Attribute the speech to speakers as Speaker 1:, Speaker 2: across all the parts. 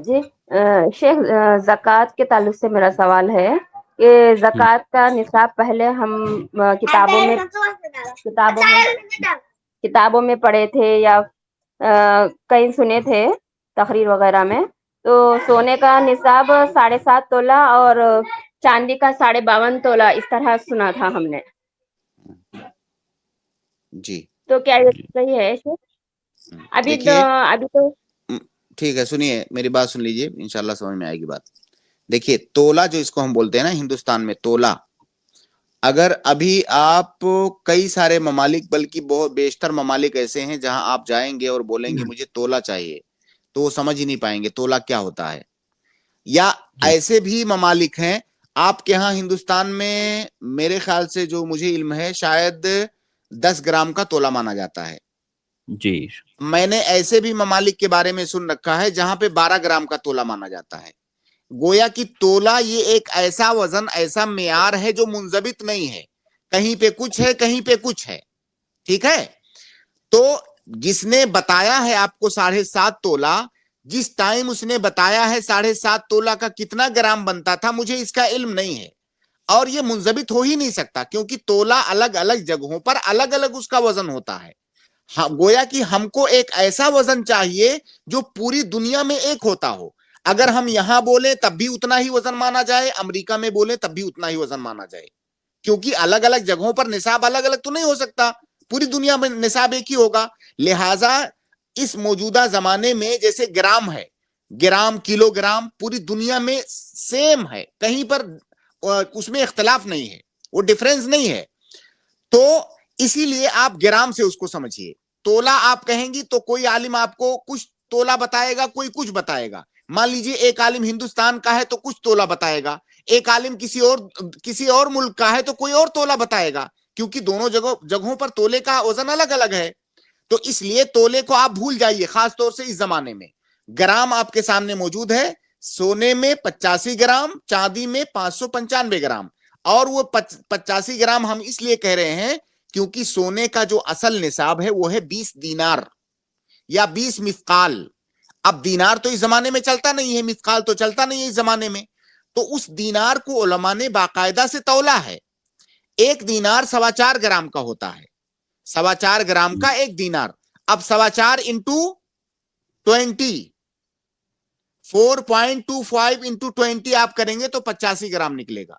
Speaker 1: جی شیخ، زکوٰۃ کے تعلق سے میرا سوال ہے کہ
Speaker 2: ہم،
Speaker 1: زکوٰۃ کا نصاب پہلے ہم کتابوں میں کتابوں میں کتابوں میں پڑھے تھے یا کہیں سنے تھے تقریر وغیرہ میں، تو سونے کا نصاب 7.5 تولہ اور چاندی کا 52.5 تولہ اس طرح سنا تھا ہم نے،
Speaker 3: جی
Speaker 1: تو کیا یہ
Speaker 2: جی
Speaker 1: صحیح ہے شیخ؟
Speaker 3: دیکھیے،
Speaker 1: ابھی تو
Speaker 3: ٹھیک ہے، سنیے میری بات سن لیجئے، انشاءاللہ سمجھ میں آئے گی بات۔ دیکھیے تولا جو اس کو ہم بولتے ہیں نا ہندوستان میں تولا، اگر ابھی آپ کئی سارے ممالک بلکہ بہت بیشتر ممالک ایسے ہیں جہاں آپ جائیں گے اور بولیں گے مجھے تولا چاہیے تو وہ سمجھ ہی نہیں پائیں گے تولا کیا ہوتا ہے۔ یا
Speaker 2: جی
Speaker 3: ایسے بھی ممالک ہیں آپ کے ہاں ہندوستان میں، میرے خیال سے جو مجھے علم ہے شاید 10 گرام کا تولا مانا جاتا ہے۔
Speaker 2: جی
Speaker 3: میں نے ایسے بھی ممالک کے بارے میں سن رکھا ہے جہاں پہ 12 گرام کا تولا مانا جاتا ہے۔ گویا کہ تولا یہ ایک ایسا وزن، ایسا معیار ہے جو منضبط نہیں ہے، کہیں پہ کچھ ہے کہیں پہ کچھ ہے، ٹھیک ہے؟ تو جس نے بتایا ہے آپ کو 7.5 تولہ، جس ٹائم اس نے بتایا ہے 7.5 تولہ کا کتنا گرام بنتا تھا، مجھے اس کا علم نہیں ہے، اور یہ منضبط ہو ہی نہیں سکتا کیونکہ تولا الگ الگ جگہوں پر الگ الگ اس کا وزن ہوتا ہے۔ گویا کہ ہم کو ایک ایسا وزن چاہیے جو پوری دنیا میں ایک ہوتا ہو، اگر ہم یہاں بولیں تب بھی اتنا ہی وزن مانا جائے، امریکہ میں بولیں تب بھی اتنا ہی وزن مانا جائے، کیونکہ الگ الگ جگہوں پر نصاب الگ الگ تو نہیں ہو سکتا، پوری دنیا میں نصاب ایک ہی ہوگا۔ لہٰذا اس موجودہ زمانے میں جیسے گرام ہے، گرام، کلو گرام پوری دنیا میں سیم ہے، کہیں پر اس میں اختلاف نہیں ہے، وہ ڈیفرنس نہیں ہے، تو اسی لیے آپ گرام سے اس کو سمجھیے۔ تولا آپ کہیں گی تو کوئی عالم آپ کو کچھ تولا بتائے گا، کوئی کچھ بتائے گا، مان لیجئے ایک عالم ہندوستان کا ہے تو کچھ تولا بتائے گا، ایک عالم کسی اور ملک کا ہے تو کوئی اور تولا بتائے گا، کیونکہ دونوں جگہوں پر تولے کا وزن الگ الگ ہے۔ تو اس لیے تولے کو آپ بھول جائیے، خاص طور سے اس زمانے میں۔ گرام آپ کے سامنے موجود ہے، سونے میں 85 گرام، چاندی میں 595 گرام، اور وہ 85 گرام ہم اس لیے کہہ رہے ہیں کیونکہ سونے کا جو اصل نصاب ہے وہ ہے 20 دینار یا 20 مثقال۔ اب دینار تو اس زمانے میں چلتا نہیں ہے، مثقال تو چلتا نہیں ہے اس زمانے میں، تو اس دینار کو علماء نے باقاعدہ سے تولا ہے۔ ایک دینار 4.25 گرام کا ہوتا ہے، 4.25 گرام کا ایک دینار۔ اب 4.25 انٹو 20، 4.25 انٹو 20 آپ کریں گے تو 85 گرام نکلے گا۔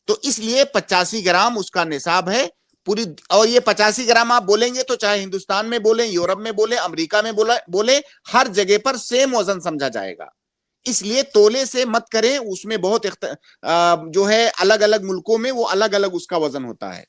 Speaker 3: تو اس لیے 85 گرام اس کا نصاب ہے پوری، اور یہ 85 گرام آپ بولیں گے تو چاہے ہندوستان میں بولیں، یورپ میں بولیں، امریکہ میں بولیں، ہر جگہ پر سیم وزن سمجھا جائے گا۔ اس لیے تولے سے مت کریں، اس میں بہت جو ہے الگ الگ ملکوں میں وہ الگ الگ اس کا وزن ہوتا ہے۔